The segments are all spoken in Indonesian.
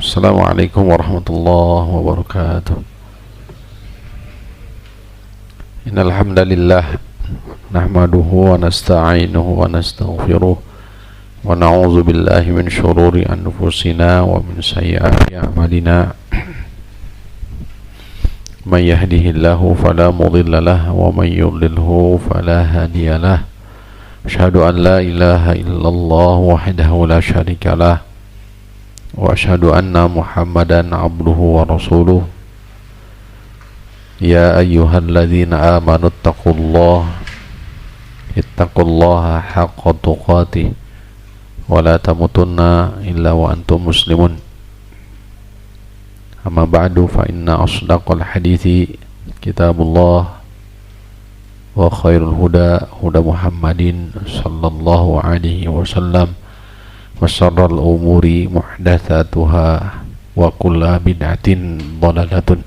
Assalamualaikum warahmatullahi wabarakatuh. Innal hamdalillah nahmaduhu wa nasta'inuhu wa nastaghfiruh wa na'udzu billahi min shururi anfusina wa min sayyiati a'malina. Man yahdihillahu fala mudilla lahu wa man yudlilhu fala hadiya lahu. Asyhadu an la ilaha illallah wahdahu la syarika lah wa asyhadu anna Muhammadan abduhu wa rasuluh. Ya ayyuhalladzina amanu ittaqullaha haqqa tuqatih wa la tamutunna illa wa antum muslimun. Amma ba'du, fa inna asdaqal hadithi kitabullah wa khairul huda huda Muhammadin sallallahu alaihi wasallam wa syarrul umuri muhdatsatuha wa kullu bid'atin dhalalatun.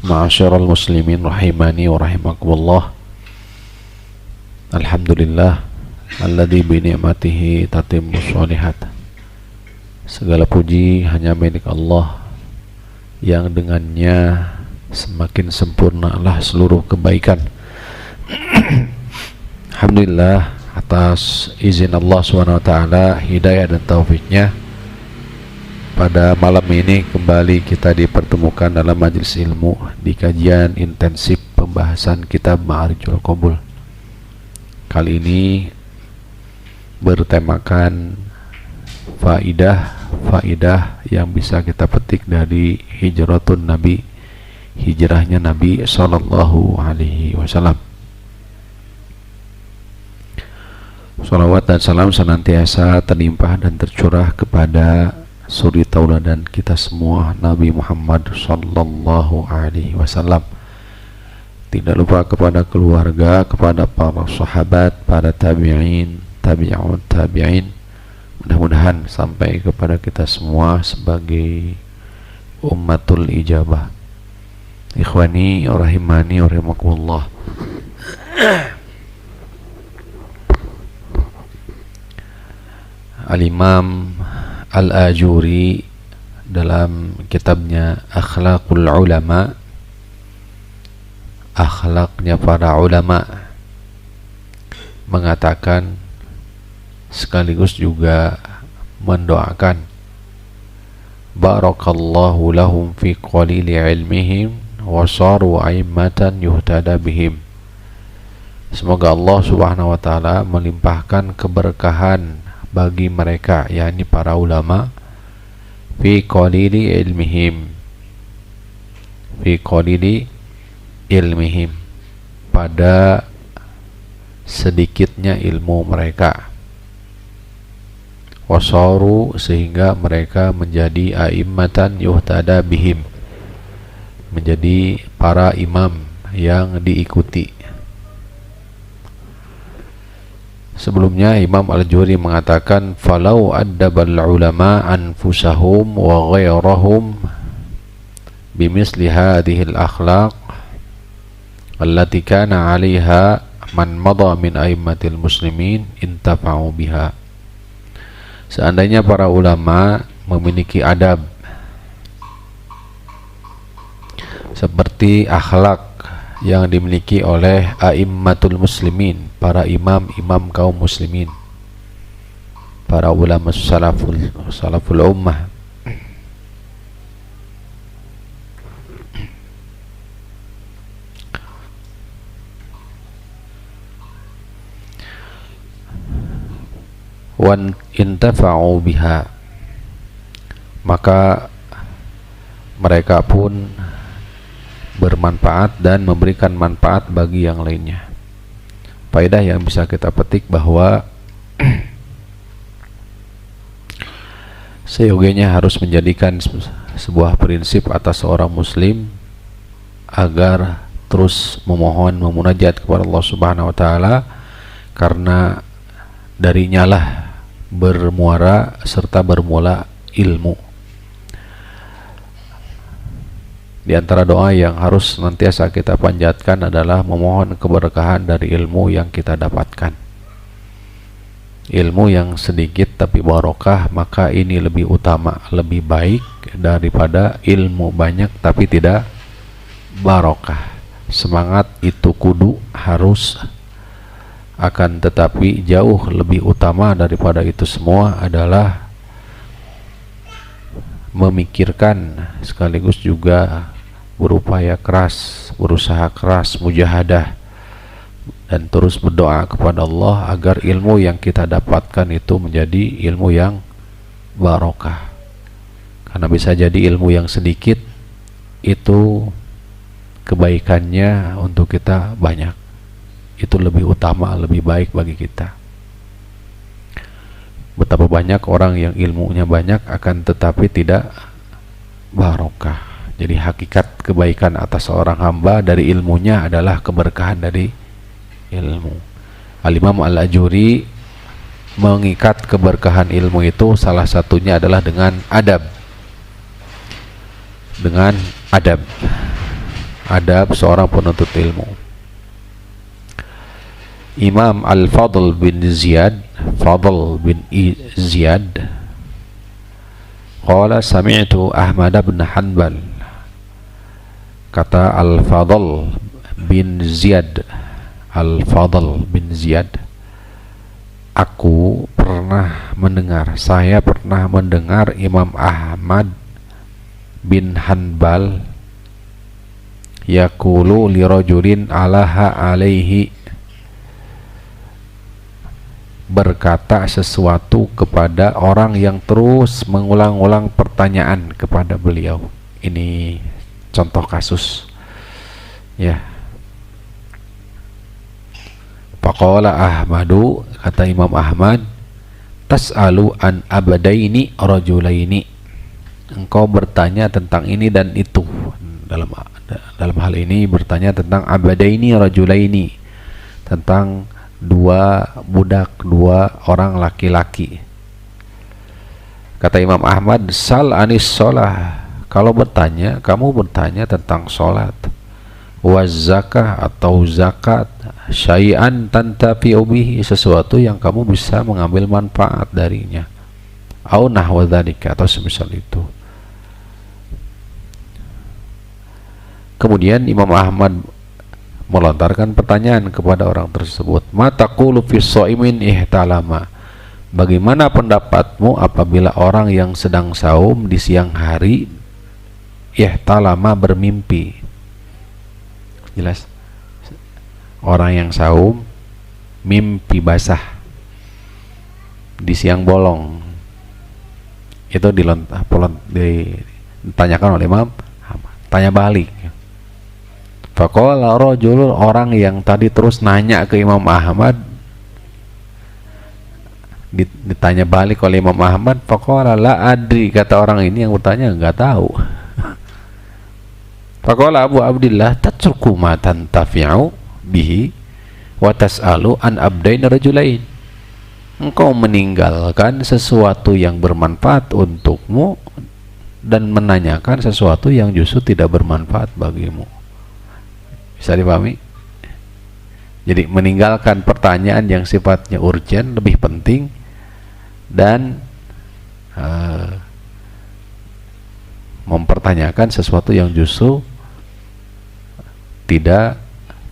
Ma'asyiral muslimin rahimani wa rahimakumullah. Alhamdulillah alladzi bi ni'matihi tatimmus shalihat. Segala puji hanya milik Allah yang dengannya semakin sempurnalah seluruh kebaikan. Alhamdulillah atas izin Allah SWT, hidayah dan taufiknya, pada malam ini kembali kita dipertemukan dalam majelis ilmu di kajian intensif pembahasan kitab Ma'arijul Qabul. Kali ini bertemakan faidah yang bisa kita petik dari hijratun Nabi, hijrahnya Nabi sallallahu alaihi wasallam. Salawat dan salam senantiasa terlimpah dan tercurah kepada suri tauladan kita semua, Nabi Muhammad sallallahu alaihi wasallam. Tidak lupa kepada keluarga, kepada para sahabat, para tabi'in, tabi'un tabi'in. Mudah-mudahan sampai kepada kita semua sebagai ummatul ijabah. Ikhwani rahimani rahimakumullah. Al-Imam Al-Ajuri dalam kitabnya Akhlaqul Ulama, akhlaknya para ulama, mengatakan sekaligus juga mendoakan, barakallahu lahum fi qalili ilmihim wa saru a'immatan yuhtada bihim. Semoga Allah Subhanahu wa taala melimpahkan keberkahan bagi mereka, yakni para ulama, fi qalili ilmihim, fi qalili ilmihim, pada sedikitnya ilmu mereka, wasaru, sehingga mereka menjadi a'immatan yuhtada bihim, menjadi para imam yang diikuti. Sebelumnya Imam Al-Juri mengatakan, falau addabal ulama anfusahum wa ghairahum bimisli hadhil akhlaq allati kana 'alaiha man madha min a'immatil muslimin intafa'u biha. Seandainya para ulama memiliki adab seperti akhlak yang dimiliki oleh a'immatul muslimin, para imam-imam kaum muslimin, para ulama salaful ummah, wan intafa'u biha, maka mereka pun bermanfaat dan memberikan manfaat bagi yang lainnya. Faedah yang bisa kita petik bahwa seyogianya harus menjadikan sebuah prinsip atas seorang muslim agar terus memohon, memunajat kepada Allah Subhanahu wa taala, karena darinya lah bermuara serta bermula ilmu. Di antara doa yang harus senantiasa kita panjatkan adalah memohon keberkahan dari ilmu yang kita dapatkan. ilmu yang sedikit tapi barokah, maka ini lebih utama, lebih baik daripada ilmu banyak tapi tidak barokah. Semangat itu kudu harus, akan tetapi jauh lebih utama daripada itu semua adalah memikirkan sekaligus juga berupaya keras, berusaha keras, mujahadah, dan terus berdoa kepada Allah agar ilmu yang kita dapatkan itu menjadi ilmu yang barokah. Karena bisa jadi ilmu yang sedikit itu kebaikannya untuk kita banyak, itu lebih utama, lebih baik bagi kita. Betapa banyak orang yang ilmunya banyak akan tetapi tidak barokah. Jadi hakikat kebaikan atas seorang hamba dari ilmunya adalah keberkahan dari ilmu. Al-Imam Al-Ajuri mengikat keberkahan ilmu itu salah satunya adalah dengan adab. Dengan adab. Adab seorang penuntut ilmu. Imam Al-Fadl bin Ziyad, Fadl bin Ziyad, qala sami'tu Ahmad bin Hanbal. Kata Al-Fadl bin Ziyad, Al-Fadl bin Ziyad, aku pernah mendengar, saya pernah mendengar Imam Ahmad bin Hanbal yaqulu li rajulin alaha alaihi, berkata sesuatu kepada orang yang terus mengulang-ulang pertanyaan kepada beliau. Ini contoh kasus ya. Faqala Ahmadu, kata Imam Ahmad, tas'alu an abadaini rajulaini, engkau bertanya tentang ini dan itu. Dalam hal ini bertanya tentang abadaini rajulaini, tentang dua budak, dua orang laki-laki. Kata Imam Ahmad, sal anis sholah, kalau bertanya, kamu bertanya tentang sholat, wazakah atau zakat, syai'an tantafi'u bihi, sesuatu yang kamu bisa mengambil manfaat darinya, au nahwa dzalika, atau semisal itu. Kemudian Imam Ahmad melontarkan pertanyaan kepada orang tersebut, ma taqulu fi shaimin ihtalama, bagaimana pendapatmu apabila orang yang sedang saum di siang hari ihtalama, bermimpi? Jelas, orang yang saum mimpi basah di siang bolong, itu ditanyakan oleh Imam, tanya balik. Faqala rajul, orang yang tadi terus nanya ke Imam Ahmad, ditanya balik oleh Imam Ahmad, faqala la adri, kata orang ini yang bertanya, enggak tahu. Faqala Abu Abdillah, tatruku ma tantafi'u bihi wa tas'alu an abdain rajulain, engkau meninggalkan sesuatu yang bermanfaat untukmu dan menanyakan sesuatu yang justru tidak bermanfaat bagimu. Bisa dipahami? Jadi meninggalkan pertanyaan yang sifatnya urgent, lebih penting, dan mempertanyakan sesuatu yang justru tidak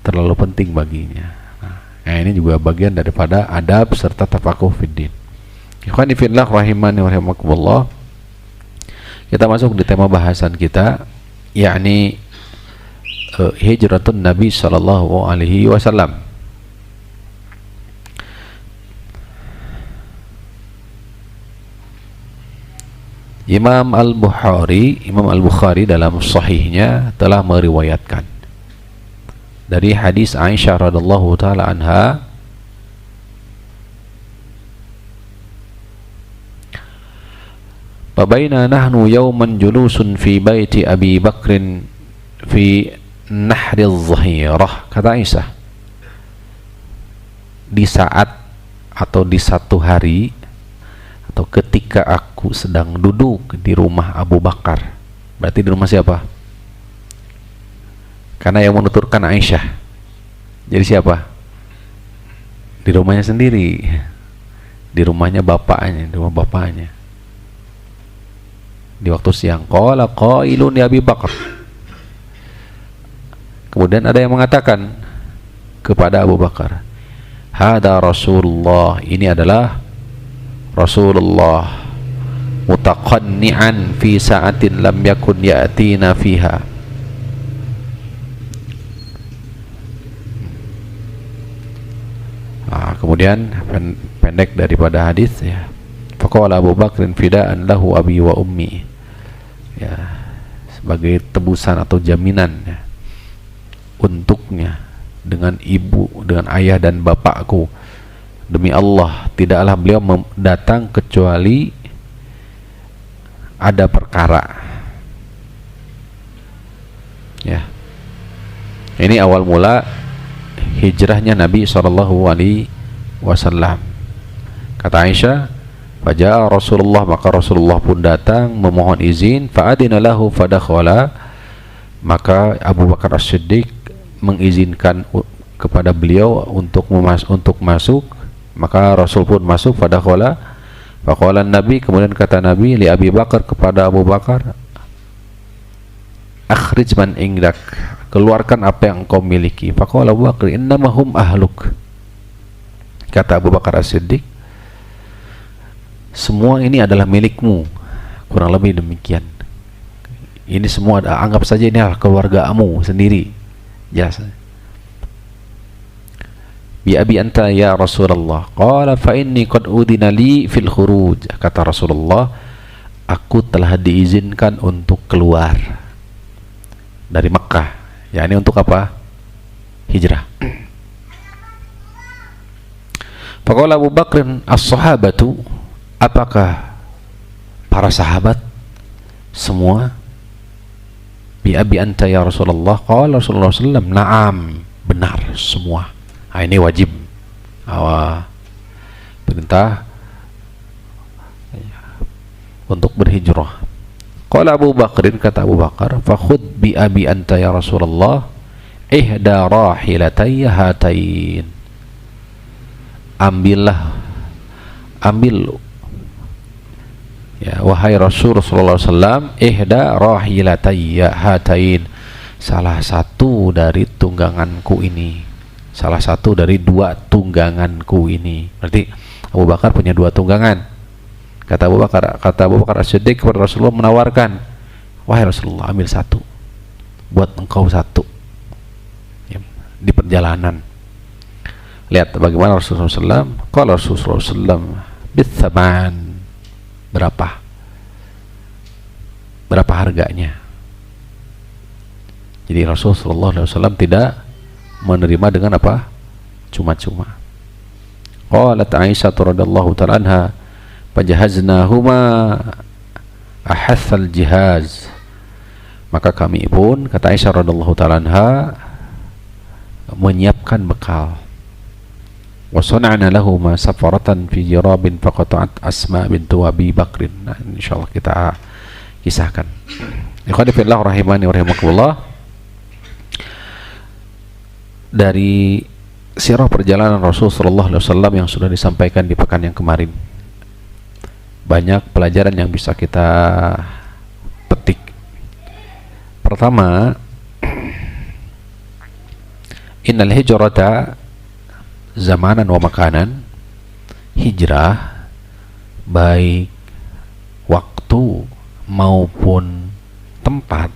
terlalu penting baginya. Nah, ini juga bagian daripada adab serta tafakuh fiddin. Ikhwani fillah rahimani wa rahimakumullah. Kita masuk di tema bahasan kita, yakni hijratun Nabi sallallahu alaihi wasallam. Imam Al-Bukhari dalam sahihnya telah meriwayatkan dari hadis Aisyah radhiyallahu taala anha, Babaina nahnu yawman julusun fi baiti Abi Bakrin fi nahri dhahirah, kata Aisyah, di saat atau di satu hari atau ketika aku sedang duduk di rumah Abu Bakar. Berarti di rumah siapa? Karena yang menuturkan Aisyah, jadi siapa? Di rumahnya sendiri. di rumahnya bapaknya, di rumah bapaknya. Di waktu siang, qala qailun ya Abi Bakar. Kemudian ada yang mengatakan kepada Abu Bakar, hada Rasulullah, ini adalah Rasulullah, mutaqanni'an fi sa'atin lam yakun ya'tina fiha. Kemudian pendek daripada hadis ya. Faqala Abu Bakrin fida'an lahu abi wa ummi. Ya, sebagai tebusan atau jaminan ya, untuknya dengan ibu, dengan ayah dan bapakku. Demi Allah, tidaklah beliau datang kecuali ada perkara. Ya. Ini awal mula hijrahnya Nabi SAW. Kata Aisyah, faja'a Rasulullah, maka Rasulullah pun datang memohon izin, fa'adina lahu fadakhala, maka Abu Bakar As-Siddiq mengizinkan kepada beliau untuk masuk, maka Rasul pun masuk, fadakhala, faqala Nabi, kemudian kata Nabi li Abi Bakar kepada Abu Bakar, akhrij man ingdak, keluarkan apa yang kau miliki. Faqala Abu Bakar innamahum ahluk, kata Abu Bakar As-Siddiq, semua ini adalah milikmu, kurang lebih demikian. Ini semua anggap saja ini adalah keluargamu sendiri. Jelas. Bi abi anta ya Rasulullah. Qala fa inni qad udina li fil khuruj. Kata Rasulullah, aku telah diizinkan untuk keluar dari Mekah. Ya, ini untuk apa? Hijrah. Faqala Abu Bakr as-sahabatu, apakah para sahabat semua? Bi abi anta ya Rasulullah. Qala Rasulullah sallallahu, na'am, benar semua. Nah, ini wajib perintah untuk berhijrah. Qala Abu Bakrin, kata Abu Bakar, fakhud bi abi anta ya Rasulullah ihda rahilatayya hatain. Ambil ya wahai Rasulullah sallallahu alaihi wasallam, ihda rahilatayya hatain, salah satu dari tungganganku ini, salah satu dari dua tungganganku ini. Berarti Abu Bakar punya dua tunggangan. Kata Abu Bakar As-Siddiq kepada Rasulullah, menawarkan, wahai Rasulullah, ambil satu buat engkau satu ya, di perjalanan. Lihat bagaimana Rasulullah SAW. Kalau Rasulullah SAW bithaman, berapa harganya. Jadi Rasulullah SAW tidak menerima dengan apa? Cuma-cuma. Qalat Aisyah radhiyallahu ta'ala anha, fajahaznahuma ahathal jihaz, maka kami pun, kata Aisyah radhiyallahu ta'ala anha, menyiapkan bekal. Wa sana'na lahuma safaratan fi jirabin faqata'at Asma bintu Abi Bakrin. Nah, insyaallah kita kisahkan. Ikhwani fillah rahimani wa rahimakumullah. Dari sirah perjalanan Rasul sallallahu alaihi wasallam yang sudah disampaikan di pekan yang kemarin, banyak pelajaran yang bisa kita petik. Pertama, innal hijrata zamanan wa makanan, hijrah baik waktu maupun tempat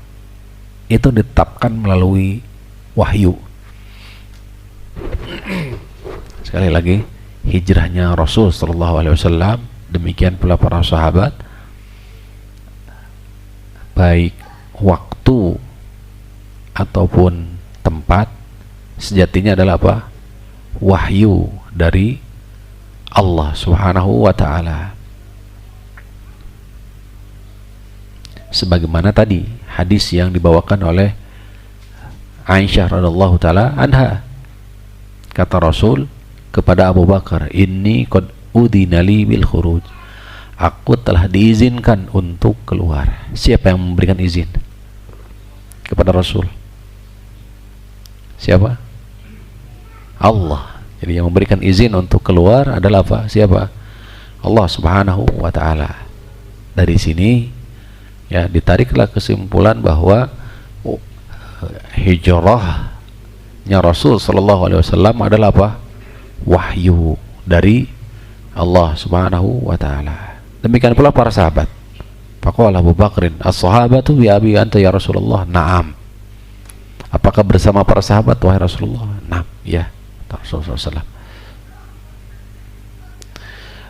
itu ditetapkan melalui wahyu. Sekali lagi, hijrahnya Rasul sallallahu alaihi wasallam, demikian pula para sahabat, baik waktu ataupun tempat, sejatinya adalah apa? Wahyu dari Allah Subhanahu wa ta'ala. Sebagaimana tadi hadis yang dibawakan oleh Aisyah radhiyallahu ta'ala anha, kata Rasul kepada Abu Bakar, inni qad udina li bil khuruj, aku telah diizinkan untuk keluar. Siapa yang memberikan izin kepada Rasul? Siapa? Allah. Jadi yang memberikan izin untuk keluar adalah apa? Siapa? Allah Subhanahu wa taala. Dari sini ya ditariklah kesimpulan bahwa hijrahnya Rasul sallallahu alaihi wasallam adalah apa? Wahyu dari Allah Subhanahu wa taala. Demikian pula para sahabat. Faqala Abu Bakrin, "As-sahabatu bi abi anta ya Rasulullah?" Naam. Apakah bersama para sahabat wahai Rasulullah? Naam, ya. Rasulullah SAW.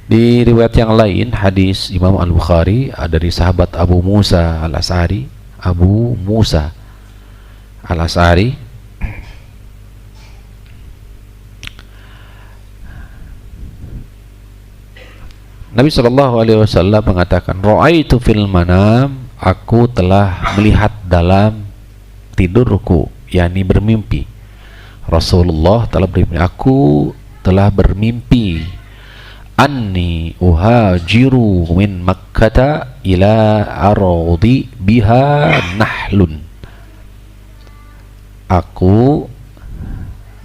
Di riwayat yang lain hadis Imam Al-Bukhari dari sahabat Abu Musa Al-Asy'ari, Nabi Shallallahu Alaihi Wasallam mengatakan, "Ra'aitu fil manam, aku telah melihat dalam tidurku, yakni bermimpi." Rasulullah telah bermimpi, aku telah bermimpi, anni uhajiru min Makkah ila ardi biha nahlun. Aku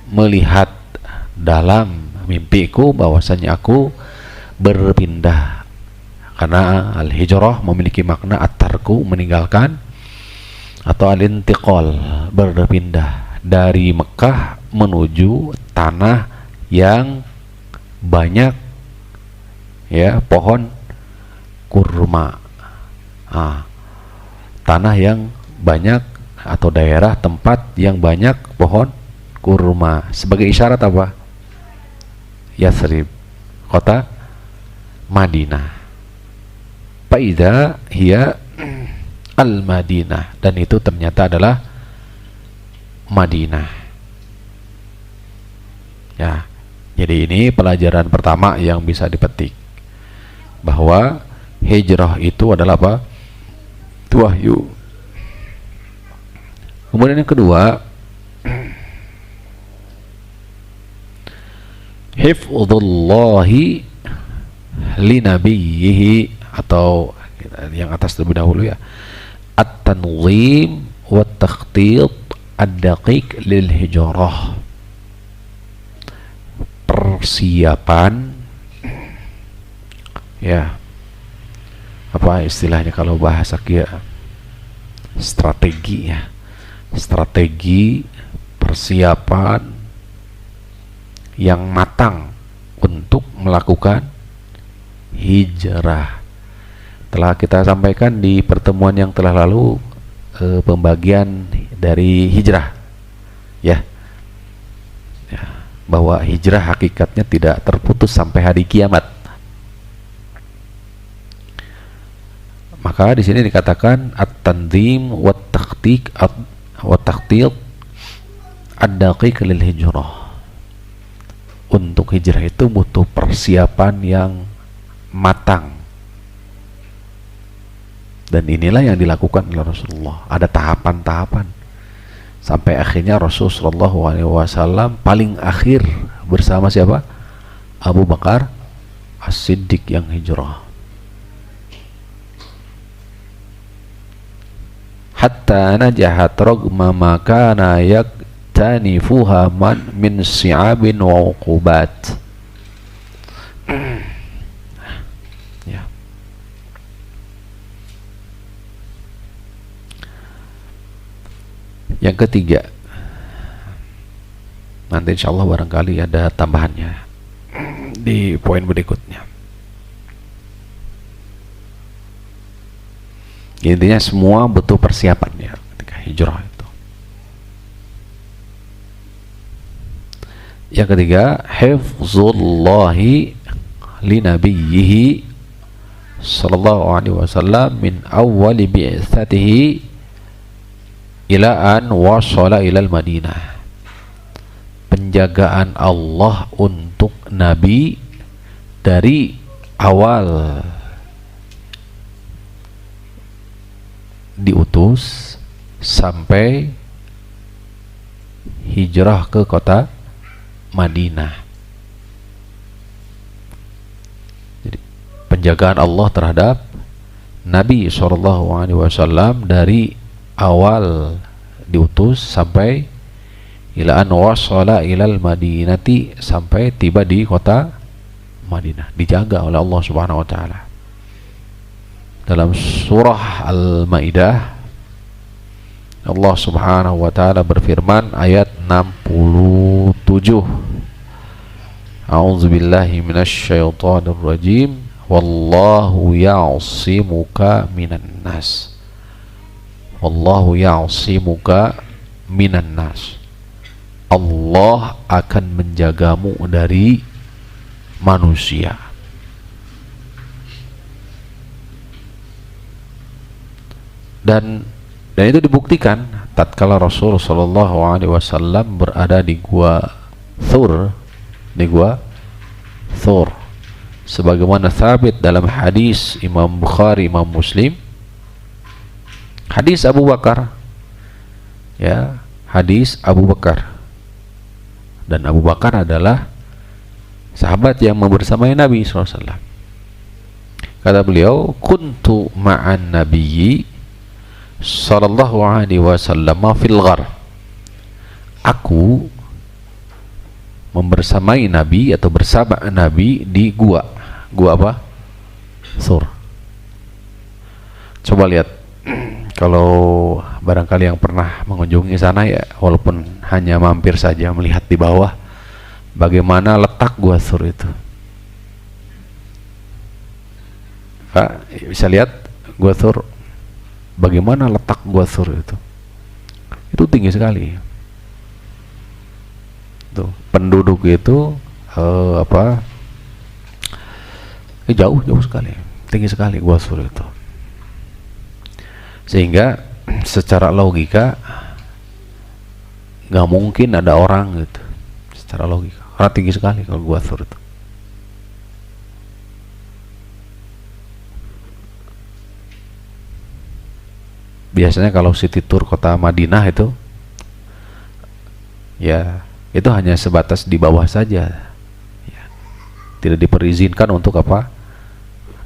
melihat dalam mimpiku bahwasanya aku berpindah, karena al-hijrah memiliki makna at-tarku, meninggalkan, atau al-intiqal, berpindah dari Mekah menuju tanah yang banyak ya pohon kurma, tanah yang banyak atau daerah tempat yang banyak pohon kurma, sebagai isyarat apa? Yathrib, kota Madinah. Faida hiya al-Madinah, dan itu ternyata adalah Madinah. Ya, jadi ini pelajaran pertama yang bisa dipetik, bahwa hijrah itu adalah apa? Wahyu. Kemudian yang kedua, hifdzullahi li nabiyhi, atau yang atas terlebih dahulu ya, at-tanzim wa takhtit ad-daqiq lil hijrah, persiapan ya, apa istilahnya kalau bahasa kia, strategi ya, strategi persiapan yang matang untuk melakukan hijrah. Telah kita sampaikan di pertemuan yang telah lalu pembagian dari hijrah ya, bahwa hijrah hakikatnya tidak terputus sampai hari kiamat. Maka di sini dikatakan at-tanzim wa takhtik wa takhtit ad-daqiq lil hijrah. Untuk hijrah itu butuh persiapan yang matang, dan inilah yang dilakukan oleh Rasulullah. Ada tahapan-tahapan sampai akhirnya Rasulullah SAW paling akhir bersama siapa? Abu Bakar As-Siddiq yang hijrah. Hatta najahat ragma ma kana yaktanifuha man min si'abin wa uqubat. Yang ketiga, nanti insya Allah barangkali ada tambahannya di poin berikutnya. Intinya semua butuh persiapannya ketika hijrah itu. Yang ketiga, hifzullahi li nabiyhi sallallahu alaihi wasallam min awwali bi'tsatihi ila an wasala ilal Madinah. Penjagaan Allah untuk Nabi dari awal diutus sampai hijrah ke kota Madinah. Jadi penjagaan Allah terhadap Nabi SAW dari awal diutus sampai ila an wasala ilal Madinati, sampai tiba di kota Madinah, dijaga oleh Allah Subhanahu wa taala. Dalam surah Al-Maidah Allah Subhanahu wa taala berfirman ayat 67. A'udzubillahi minasyaitonir rajim. Wallahu ya'simuka minan nas. Wallahu ya'simuka minan nas. Allah akan menjagamu dari manusia. Dan itu dibuktikan tatkala Rasul sallallahu alaihi wasallam berada di gua Thur, sebagaimana sabit dalam hadis Imam Bukhari, Imam Muslim, hadis Abu Bakar, ya, hadis Abu Bakar. Dan Abu Bakar adalah sahabat yang membersamai Nabi SAW. Kata beliau, kuntu ma'an nabiyyi sallallahu alaihi wasallam fil ghar. Aku membersamai Nabi atau bersama Nabi di gua apa? Thur. Coba lihat kalau barangkali yang pernah mengunjungi sana, ya, walaupun hanya mampir saja melihat di bawah bagaimana letak gua Thur itu. Pak, bisa lihat gua Thur, bagaimana letak gua Thur itu. Itu tinggi sekali. Tuh, penduduk itu jauh sekali, tinggi sekali gua Thur itu. Sehingga secara logika nggak mungkin ada orang gitu, secara logika, karena tinggi sekali kalau gua Thur itu. Biasanya kalau city tour kota Madinah itu, ya, itu hanya sebatas di bawah saja, ya, tidak diperizinkan untuk apa,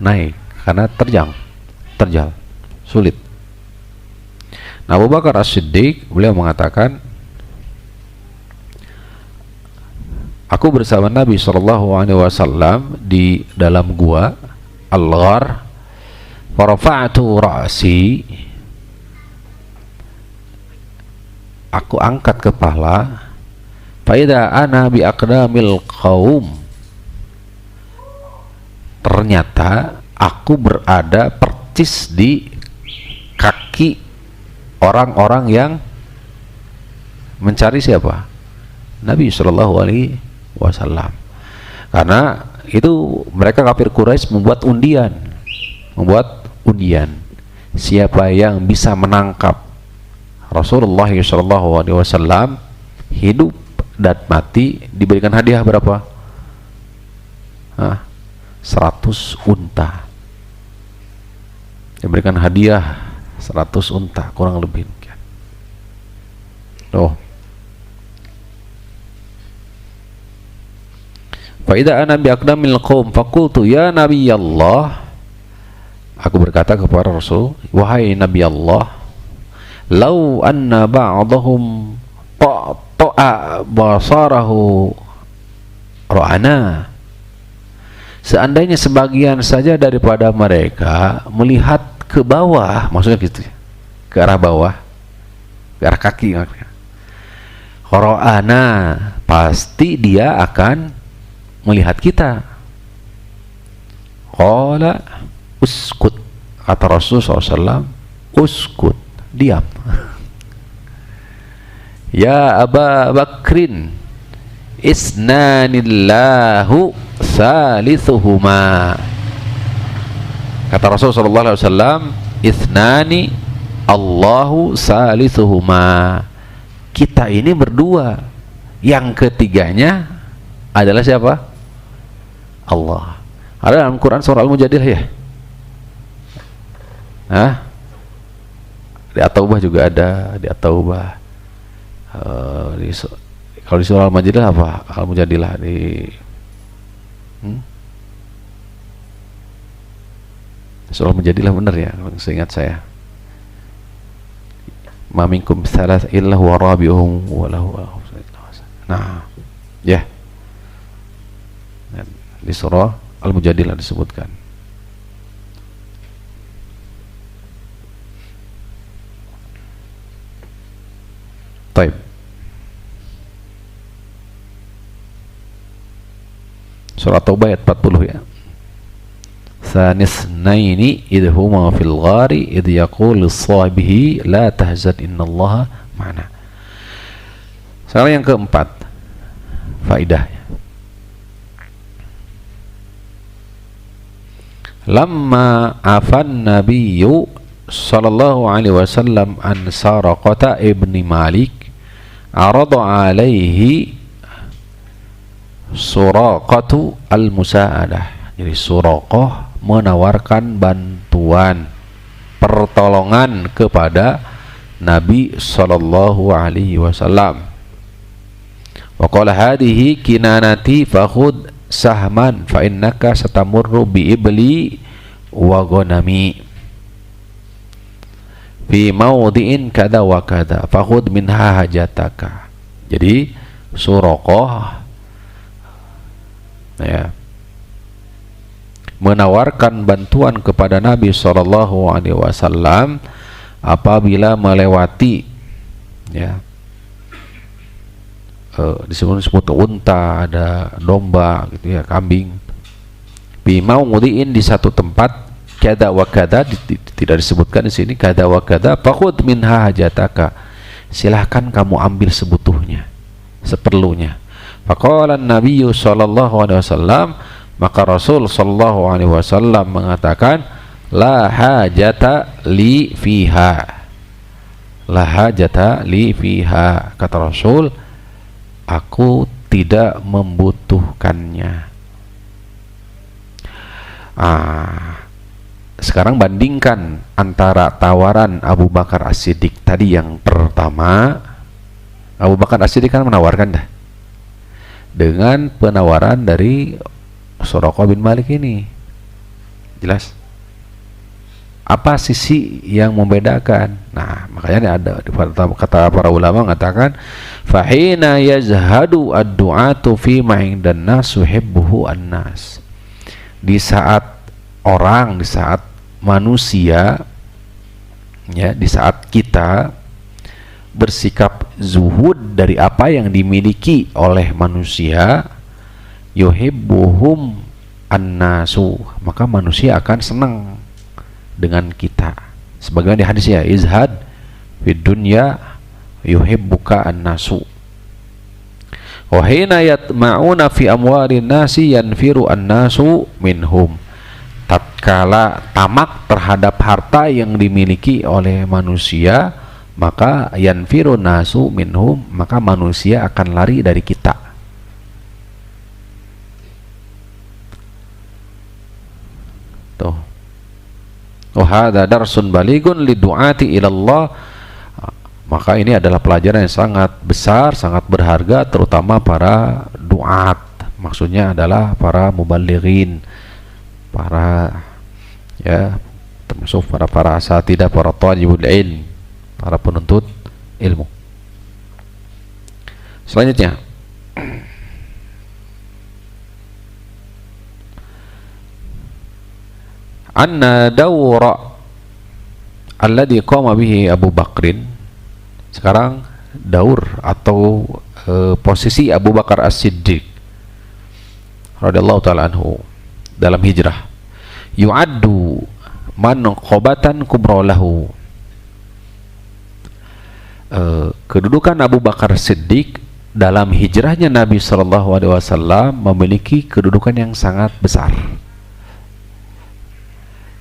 naik, karena terjal, sulit. Nah, Abu Bakar As-Siddiq, beliau mengatakan, aku bersama Nabi SAW di dalam gua Al-Ghar, farafa'tu ra'si, aku angkat kepala, faida ana bi aqdamil qaum, ternyata aku berada persis di kaki orang-orang yang mencari siapa? Nabi Shallallahu Alaihi Wasallam. Karena itu mereka kafir Quraisy membuat undian, siapa yang bisa menangkap Rasulullah Shallallahu Alaihi Wasallam hidup dan mati diberikan hadiah berapa? 100 unta. Diberikan hadiah 100 unta, kurang lebih. Oh. Fa idza ana bi aqdamil qaum faqultu ya nabi Allah. Aku berkata kepada Rasul, wahai Nabi Allah, lau anna ba'dahum ta'a basarahu ra'ana. Seandainya sebagian saja daripada mereka melihat ke bawah, maksudnya gitu, ke arah bawah, ke arah kaki, ra'ana, pasti dia akan melihat kita. Qala uskut, kata Rasulullah SAW, uskut, diam. Ya Aba Bakrin, isnanillahu salisuhuma, kata Rasulullah SAW, isnani Allahu salisuhuma, kita ini berdua, yang ketiganya adalah siapa? Allah. Ada dalam Quran surah Al-Mujadilah, ya? Di At-Taubah juga ada, di At-Taubah. Kalau di surah Al-Mujadilah apa? Al-Mujadilah di surah Al-Mujadilah, benar ya, seingat saya. Ma minkum thalath illa huwa rabi'uhum wa lahu. Nah, ya. di surah Al-Mujadilah disebutkan. Taib. Surah Taubah ayat 40 ya. Thanisnaini idhuma fil ghari idh yaqulu lis-sahibihi la tahzan innallaha ma'ana. Sekarang yang keempat, faedahnya. Lamma afan nabiyyu sallallahu alaihi wasallam an Saraqata ibni Malik arada alaihi Suraqatu al-musa'adah. Jadi Suraqah menawarkan bantuan, pertolongan kepada Nabi sallallahu alaihi wasallam. Wa qala hadhihi kinanati fakhud sahman fa innaka satamurru bi ibli wa ghanami fi mawdi'in kada wa kada fakhud minha hajataka. Jadi Suraqah ya menawarkan bantuan kepada Nabi sallallahu alaihi wasallam apabila melewati ya disebut unta, ada domba gitu ya, kambing. Bimau mudiin di satu tempat kada wa kada, tidak disebutkan di sini kada wa kada, fakhud minha hajataka. Silahkan kamu ambil sebutuhnya, seperlunya. Faqala an-nabiy sallallahu alaihi wasallam, maka Rasul sallallahu alaihi wasallam mengatakan, la hajata li fiha. La hajata li fiha. Kata Rasul, aku tidak membutuhkannya. Sekarang bandingkan antara tawaran Abu Bakar As-Siddiq tadi yang pertama. Abu Bakar As-Siddiq kan menawarkan dah, dengan penawaran dari Suraqah bin Malik ini. Jelas? Apa sisi yang membedakan? Nah, makanya ada kata para ulama mengatakan, fahina yazhadu ad-du'atu fi ma indan nas yuhibbuhu an-nas. Di saat orang, di saat manusia ya, di saat kita bersikap zuhud dari apa yang dimiliki oleh manusia, yuhibbuhum an-nasu, maka manusia akan senang dengan kita. Sebagaimana di hadis ya, izhad fid dunya yuhibbuka an-nasu. Wa hina yatma'una fi amwalin nasi yanfiru an-nasu minhum. Tatkala tamak terhadap harta yang dimiliki oleh manusia, maka yanfiru nasu minhum, maka manusia akan lari dari kita. Tuh. Oh, hadza darsun balighun lidu'ati ila Allah. Maka ini adalah pelajaran yang sangat besar, sangat berharga, terutama para duat. Maksudnya adalah para mubalighin, para ya, termasuk para asatidah, para thalibul ilm, para penuntut ilmu. Selanjutnya, anna dawra alladhi qama bihi Abu Bakrin. Sekarang daur atau posisi Abu Bakar As-Siddiq radhiyallahu ta'ala anhu dalam hijrah, yu'addu manqabatan kubra lahu. Kedudukan Abu Bakar Siddiq dalam hijrahnya Nabi sallallahu alaihi wasallam memiliki kedudukan yang sangat besar.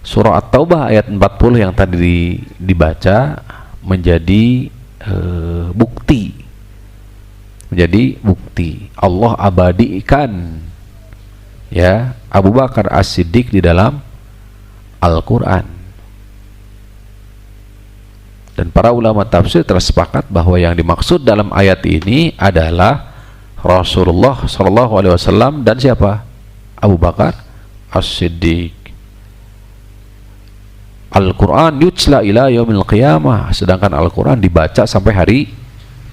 Surah At-Taubah ayat 40 yang tadi dibaca menjadi bukti, menjadi bukti Allah abadikan ya Abu Bakar As-Siddiq di dalam Al-Quran. Dan para ulama tafsir tersepakat bahwa yang dimaksud dalam ayat ini adalah Rasulullah sallallahu alaihi wasallam dan siapa? Abu Bakar As-Siddiq. Al-Quran yutla ila yaumil qiyamah, sedangkan Al-Quran dibaca sampai hari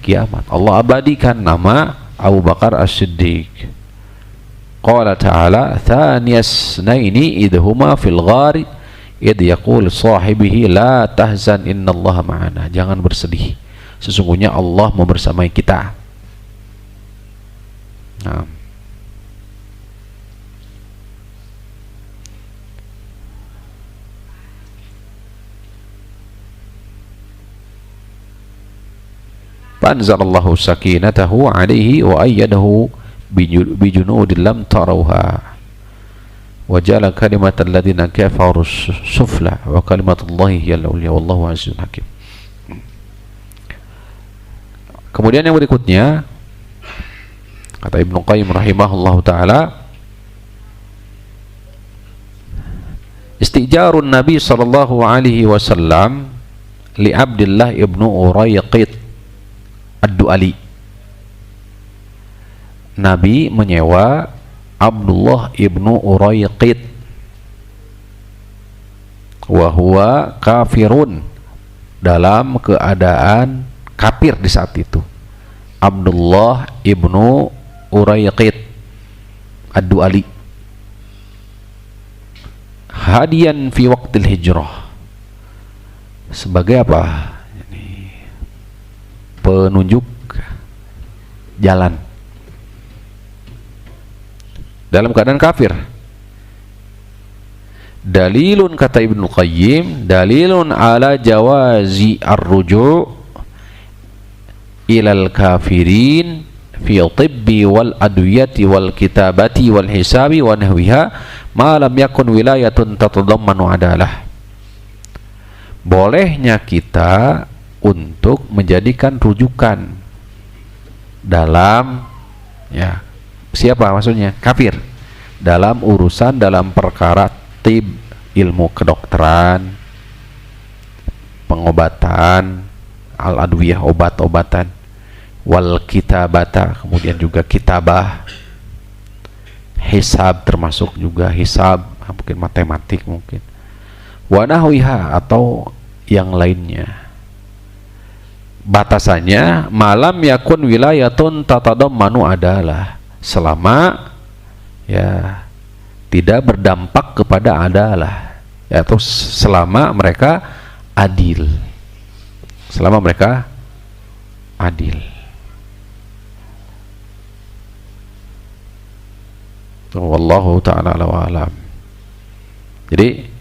kiamat. Allah abadikan nama Abu Bakar As-Siddiq. Qala ta'ala thaniyas naini idhuma fil ghari idh yaqul sahibihi la tahzan innallaha ma'ana. Jangan bersedih, sesungguhnya Allah membersamai kita. Nah. Fanzalallahu sakinatahu alaihi wa ayyadahu bijunudin lam tarawha wa ja'ala kalimatal ladzina kafaru sufla wa kalimatullahi hiyal ulya wallahu azizun hakim. Kemudian yang berikutnya kata Ibnu Qayyim rahimahullahu taala, istijarun Nabi sallallahu alaihi wasallam li Abdullah ibnu Urayqit ad-Du'ali. Nabi menyewa Abdullah ibnu Urayqit wa huwa kafirun, dalam keadaan kafir di saat itu. Abdullah ibnu Urayqit ad-Du'ali hadiyan fi waqtil hijrah, sebagai apa? Penunjuk jalan dalam keadaan kafir. Dalilun, kata Ibnu Qayyim, dalilun ala jawazi ar-ruju' ilal kafirin fi tibbi wal adwiyati wal kitabati wal hisabi wa nahwiha ma lam yakun wilayatun tatadammanu adalah. Bolehnya kita untuk menjadikan rujukan dalam, ya, siapa maksudnya? Kafir, dalam urusan, dalam perkara tib, ilmu kedokteran, pengobatan, al-adwiyah, obat-obatan, wal kitabata, kemudian juga kitabah, hisab, termasuk juga hisab, mungkin matematik, mungkin wa nahwiha, atau yang lainnya. Batasannya malam yakun wilayatun tatadammanu adalah, selama ya tidak berdampak kepada adalah, yaitu selama mereka adil, selama mereka adil. Wallahu ta'ala ala wa alam. Jadi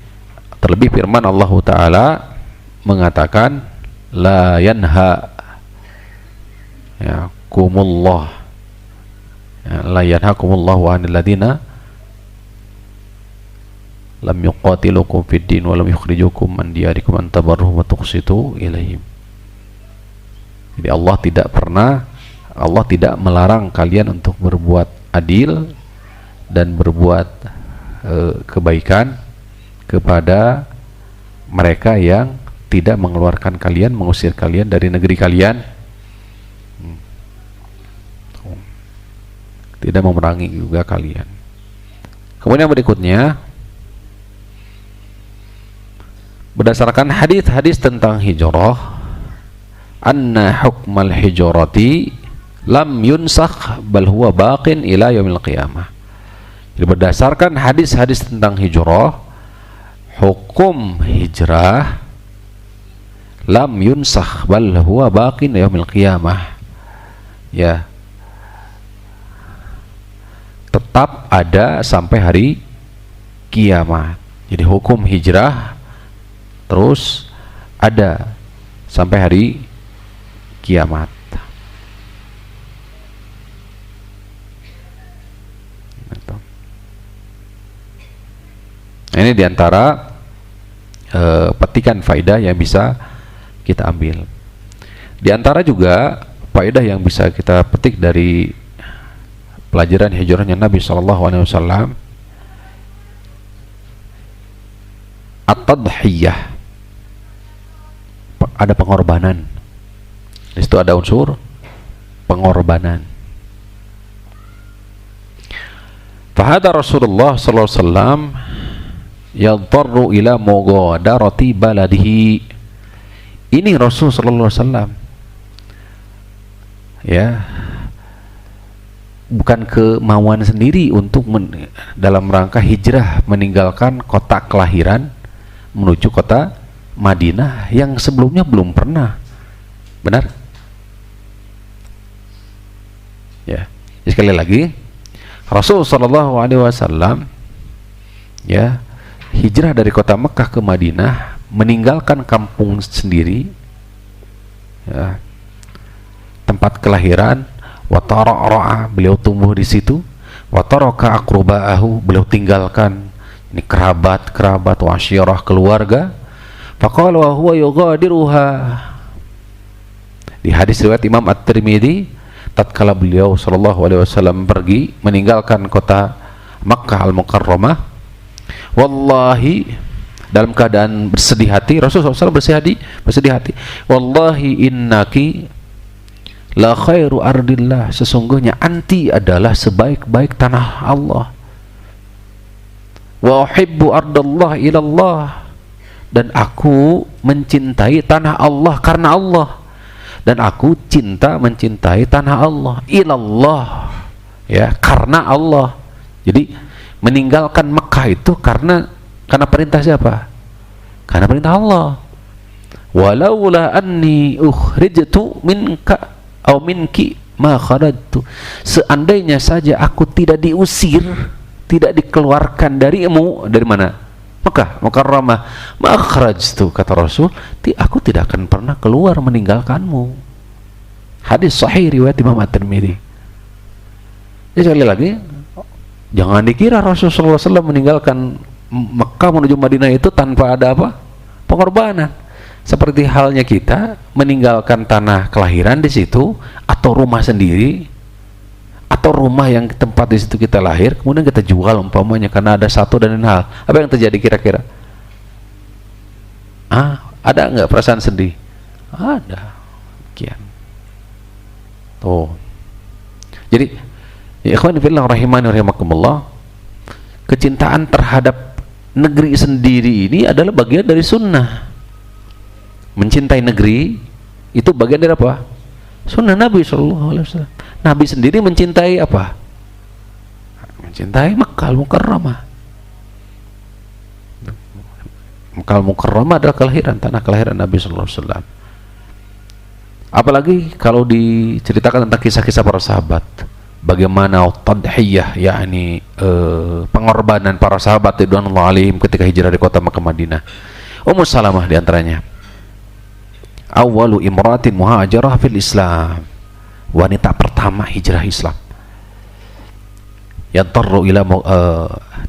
terlebih firman Allah Ta'ala mengatakan la yanha ya kumullah ya, la yanhakumullahu 'anil ladina lam yuqatilukum fid din wa lam yukhrijukum min diyarikum an tabarruhum wa tuqsitu ilaihim. Jadi Allah tidak melarang kalian untuk berbuat adil dan berbuat kebaikan kepada mereka yang tidak mengeluarkan kalian, mengusir kalian dari negeri kalian, tidak memerangi juga kalian. Kemudian berikutnya, berdasarkan hadis-hadis tentang hijrah, anna hukmal hijrati lam yunsakh bal huwa baqin ila yaumil qiyamah. Jadi berdasarkan hadis-hadis tentang hijrah, hukum hijrah lam yunsakh bal huwa baqin yaumil qiyamah, ya, tetap ada sampai hari kiamat. Jadi hukum hijrah terus ada sampai hari kiamat. Ini diantara petikan faedah yang bisa kita ambil. Di antara juga faedah yang bisa kita petik dari pelajaran hijrahnya Nabi SAW, at-tadhiyah, ada pengorbanan. Di situ ada unsur pengorbanan. Fahada Rasulullah SAW yadtarru ila mughadarati baladihi. Ini Rasul sallallahu alaihi wasallam, ya, bukan kemauan sendiri untuk dalam rangka hijrah meninggalkan kota kelahiran menuju kota Madinah yang sebelumnya belum pernah. Benar? Ya. Jadi sekali lagi, Rasul sallallahu alaihi wasallam ya hijrah dari kota Mekah ke Madinah, meninggalkan kampung sendiri, ya, tempat kelahiran, wa tara'a, beliau tumbuh di situ, wa taraka aqraba'ahu, beliau tinggalkan ini kerabat wa asyirah, keluarga. Faqala wa huwa yughadiruha. Di hadis riwayat Imam At-Tirmidzi, tatkala beliau sallallahu alaihi wasallam pergi meninggalkan kota Makkah Al-Mukarramah, wallahi, dalam keadaan bersedih hati, Rasulullah SAW bersedih hati, wallahi innaki la khairu ardillah, sesungguhnya anti adalah sebaik-baik tanah Allah, wa uhibbu ardallah ilallah, dan aku mencintai tanah Allah karena Allah, dan aku mencintai tanah Allah ilallah, ya, karena Allah. Jadi meninggalkan Mekah itu karena perintah siapa? Karena perintah Allah. Walaula anni ukhrijtu minka aw minki ma kharajtu, seandainya saja aku tidak diusir, tidak dikeluarkan darimu, dari mana? Mekah Mukarramah, ma kharajtu, kata Rasul, aku tidak akan pernah keluar meninggalkanmu. Hadis sahih riwayat Imam At-Tirmidzi. Jadi sekali lagi, jangan dikira Rasulullah SAW meninggalkan Mekah menuju Madinah itu tanpa ada apa? Pengorbanan. Seperti halnya kita meninggalkan tanah kelahiran di situ, atau rumah sendiri, atau rumah yang tempat di situ kita lahir, kemudian kita jual umpamanya karena ada satu dan lain hal. Apa yang terjadi kira-kira? Ada nggak perasaan sedih? Ada. Kian. Tuh. Jadi, ya ikhwan fillah rahimani rahimakumullah, kecintaan terhadap negeri sendiri ini adalah bagian dari sunnah. Mencintai negeri itu bagian dari apa? Sunnah Nabi sallallahu alaihi wasallam. Nabi sendiri mencintai apa? Mencintai Makkah Al-Mukarramah. Makkah Al-Mukarramah adalah tanah kelahiran Nabi sallallahu alaihi wasallam. Apalagi kalau diceritakan tentang kisah-kisah para sahabat, bagaimana tadhiyah, yakni pengorbanan para sahabat radhiyallahu alaihim ketika hijrah dari kota Makkah Madinah. Ummu Salamah di antaranya. Awwalu imratin muhajirah fil Islam, wanita pertama hijrah Islam. Yadarru ila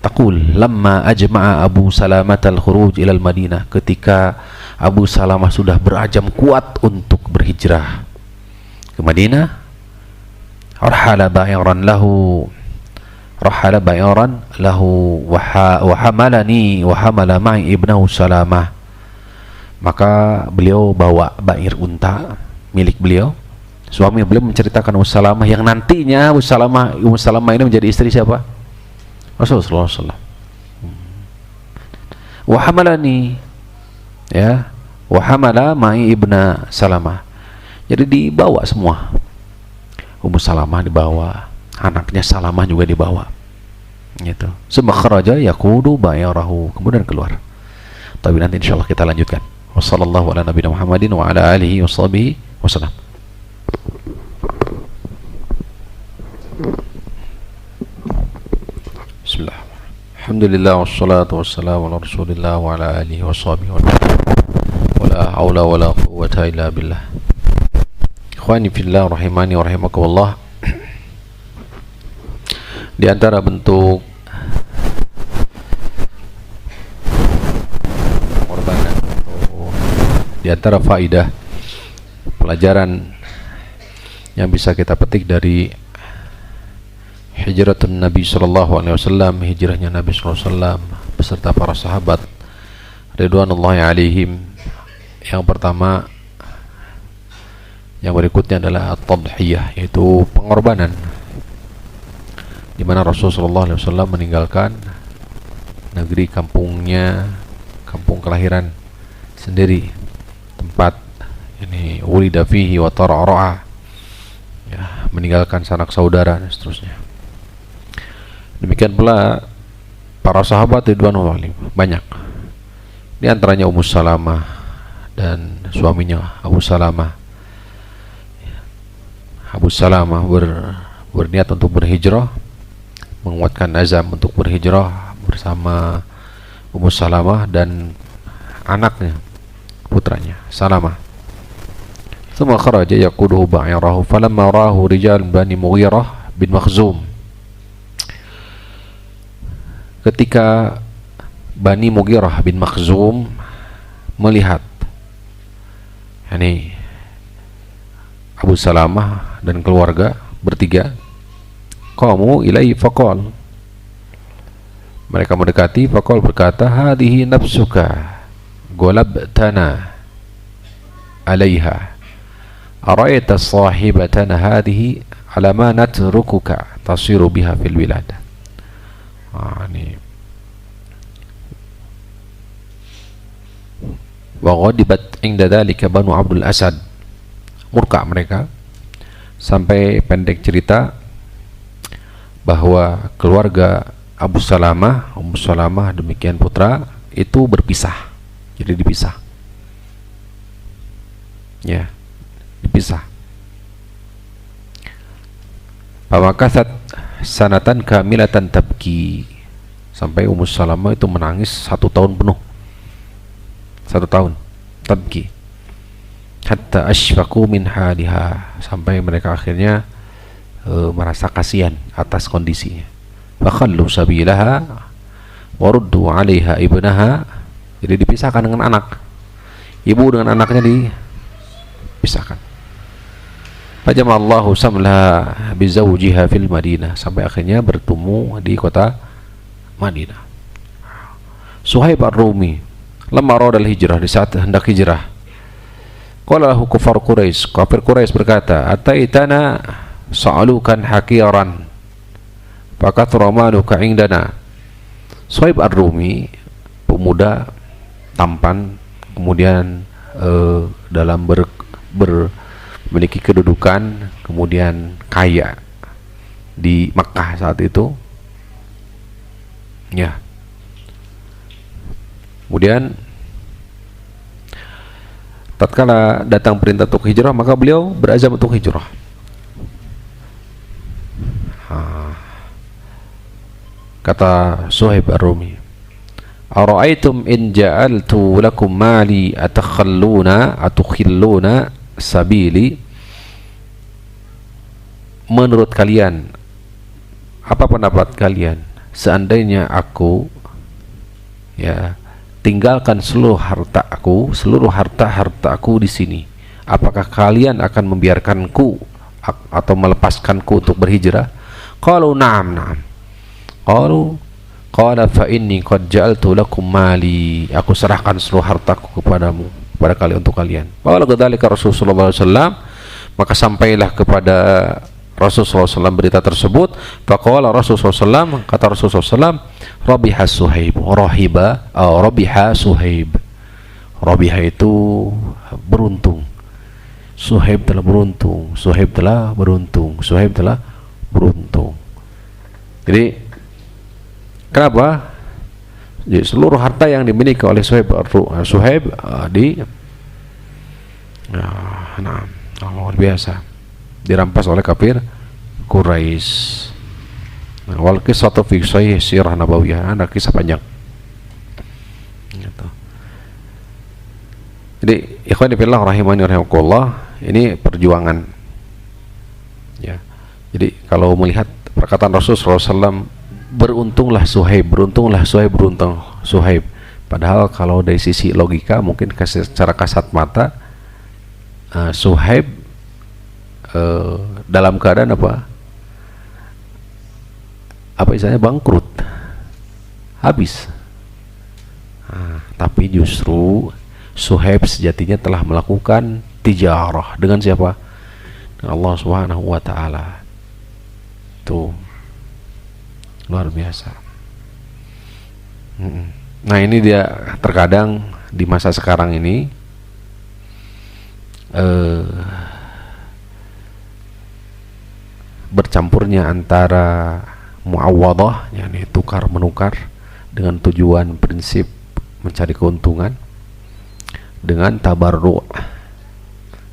taqul lamma ajma'a Abu Salamah al-khuruj ila al-Madinah, ketika Abu Salamah sudah berazam kuat untuk berhijrah ke Madinah, rahala ba'iran lahu wa hamalani wa hamala ma'i ibnahu Salamah, maka beliau bawa ba'ir unta milik beliau. Suami beliau menceritakan Ummu Salamah yang nantinya Ummu Salamah ini menjadi istri siapa? Rasulullah SAW. Wa hamalani, ya, wa hamala ma'i ibna Salamah. Jadi dibawa semua. Ummu Salamah dibawa, anaknya Salamah juga dibawa. Gitu. Summa kharaja yaqudu ba'irahu, kemudian keluar. Tapi nanti insyaallah kita lanjutkan. Wassallallahu ala nabiyina Muhammadin wa ala alihi washabihi wasallam. Bismillah. Alhamdulillah wassalatu wassalamu ala Rasulillah wa ala alihi washabihi wa la haula wa la quwwata illa billah. Ikhwani fillah rahimani wa rahimakumullah. Di antara bentuk pengorbanan, di antara faidah pelajaran yang bisa kita petik dari hijratun Nabi sallallahu alaihi wasallam, hijrahnya Nabi sallallahu alaihi wasallam beserta para sahabat ridwanullahi alaihim, yang pertama, yang berikutnya adalah at-tadhiyah, yaitu pengorbanan, di mana Rasulullah SAW meninggalkan negeri kampungnya, kampung kelahiran sendiri, tempat ini ulida fihi wa tara'ra'a, ya, meninggalkan sanak saudara dan seterusnya. Demikian pula para sahabat ridwanullah alaihim banyak. Di antaranya Ummu Salamah dan suaminya Abu Salamah. Abu Salamah berniat untuk berhijrah, menguatkan azam untuk berhijrah bersama Ummu Salamah dan anaknya, putranya Salamah. ثم خرج يقوده بعيره فلما راه رجال بني مغيرة bin Makhzum. Ketika Bani Mughirah bin Makhzum melihat Abu Salamah dan keluarga bertiga, qamu ilaihi faqal, mereka mendekati, faqal berkata, hadhihi nafsuka ghalabtana alaiha ara'aita sahibatana hadhihi ala ma natrukuka tasiru biha fil bilad. Wa ghadibat inda dhalika Banu Abdul Asad, murka mereka sampai pendek cerita bahwa keluarga Abu Salamah, Ummu Salamah demikian putra itu berpisah, jadi dipisah, ya, dipisah. Pamakasat sanatan kamilatan tabki, sampai Ummu Salamah itu menangis 1 tahun penuh, 1 tahun tabki, hatta ashfaqu min haliha, sampai mereka akhirnya merasa kasihan atas kondisinya. Fakhallu sabilaha waruddu 'alaiha ibnaha, jadi dipisahkan dengan anak, ibu dengan anaknya dipisahkan. Fajamallahu samlaha bizawjiha fil Madinah, sampai akhirnya bertemu di kota Madinah. Suhaib Ar-Rumi lamma arada al-hijrah, di saat hendak hijrah, qala lahu kufar Quraisy, kafir Quraisy berkata, ataitana sa'alukan hakiran fakathura maluka indana. Suhaib Ar-Rumi, pemuda tampan, kemudian dalam memiliki kedudukan, kemudian kaya di Makkah saat itu, ya. Kemudian tatkala datang perintah untuk hijrah, maka beliau berazam untuk hijrah. Kata Suhaib Ar-Rumi, ara'aitum in ja'altu lakum mali atakhalluna sabili, menurut kalian, apa pendapat kalian seandainya aku, ya, tinggalkan seluruh hartaku di sini, apakah kalian akan membiarkanku atau melepaskanku untuk berhijrah? Qalu na'am. Qala fa inni qad ja'altu lakum mali, aku serahkan seluruh hartaku kepadamu, kepada kalian, untuk kalian. Qala kadzalika Rasulullah SAW, maka sampailah kepada Rasulullah SAW berita tersebut. Faqala Rasulullah SAW, kata Rasulullah SAW, rabiha Suhaib, rabiha Suhaib, rabiha itu beruntung, Suhaib telah beruntung, Suhaib telah beruntung, Suhaib telah beruntung. Jadi kenapa? Jadi seluruh harta yang dimiliki oleh Suhaib luar biasa, dirampas oleh kafir Quraisy. Wal qissatu fi sahih sirah nabawiyah, ada kisah panjang gitu. Jadi ikhwani fillah rahimani rahimakumullah, ini perjuangan, ya. Jadi kalau melihat perkataan Rasulullah SAW, beruntunglah Suhaib, beruntung Suhaib. Padahal kalau dari sisi logika, mungkin secara kasat mata, Suhaib dalam keadaan apa istilahnya, bangkrut, habis. Tapi justru Suhaib sejatinya telah melakukan tijarah dengan siapa? Dengan Allah Subhanahu wa Ta'ala. Tuh, luar biasa. Nah, ini dia terkadang di masa sekarang ini bercampurnya antara muawwadah, yakni tukar menukar dengan tujuan prinsip mencari keuntungan, dengan tabarru'.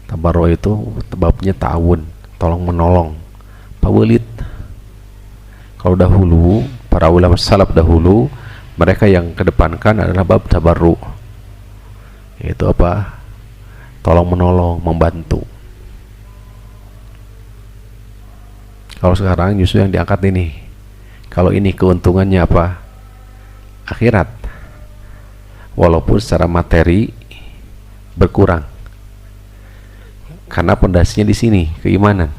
Tabarru' itu babnya ta'awun, tolong menolong, pawelid. Kalau dahulu para ulama salaf dahulu, mereka yang kedepankan adalah bab tabarru', yaitu apa? Tolong menolong, membantu. Kalau sekarang justru yang diangkat ini, kalau ini keuntungannya apa? Akhirat, walaupun secara materi berkurang, karena pondasinya di sini keimanan.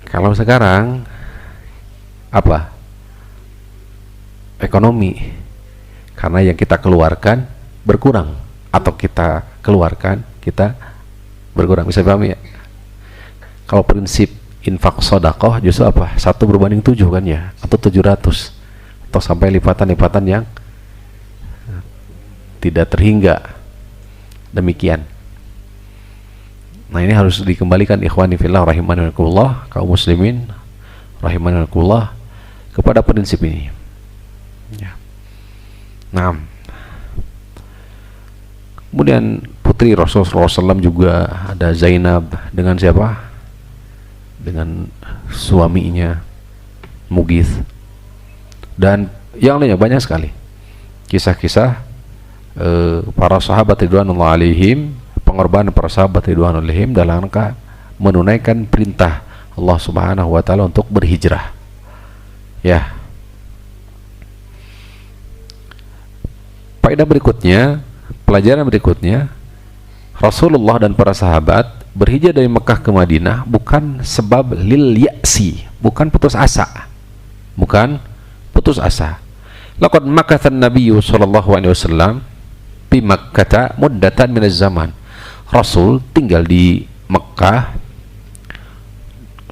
Kalau sekarang apa? Ekonomi, karena yang kita keluarkan berkurang, atau kita keluarkan kita berkurang. Bisa paham ya? Kalau prinsip infak sedekah justru apa? 1/7 kan ya, atau 700, atau sampai lipatan-lipatan yang tidak terhingga. Demikian. Nah, ini harus dikembalikan ikhwani fillah rahimani wa rahimakumullah, kaum muslimin rahimani wa rahimakumullah, kepada prinsip ini ya. Nah, kemudian putri Rasulullah SAW juga ada Zainab dengan siapa? Dengan suaminya Mughith, dan yang lainnya banyak sekali kisah-kisah para sahabat ridwanullah alaihim, pengorbanan para sahabat ridwanullah alaihim dalam rangka menunaikan perintah Allah Subhanahu wa taala untuk berhijrah. Ya. Faedah berikutnya, pelajaran berikutnya, Rasulullah dan para sahabat berhijrah dari Mekah ke Madinah bukan sebab lil ya'si, bukan putus asa. Bukan putus asa. Laqad makatha an-nabiyyu sallallahu alaihi wasallam bi Makkah muddatan min az-zaman. Rasul tinggal di Mekah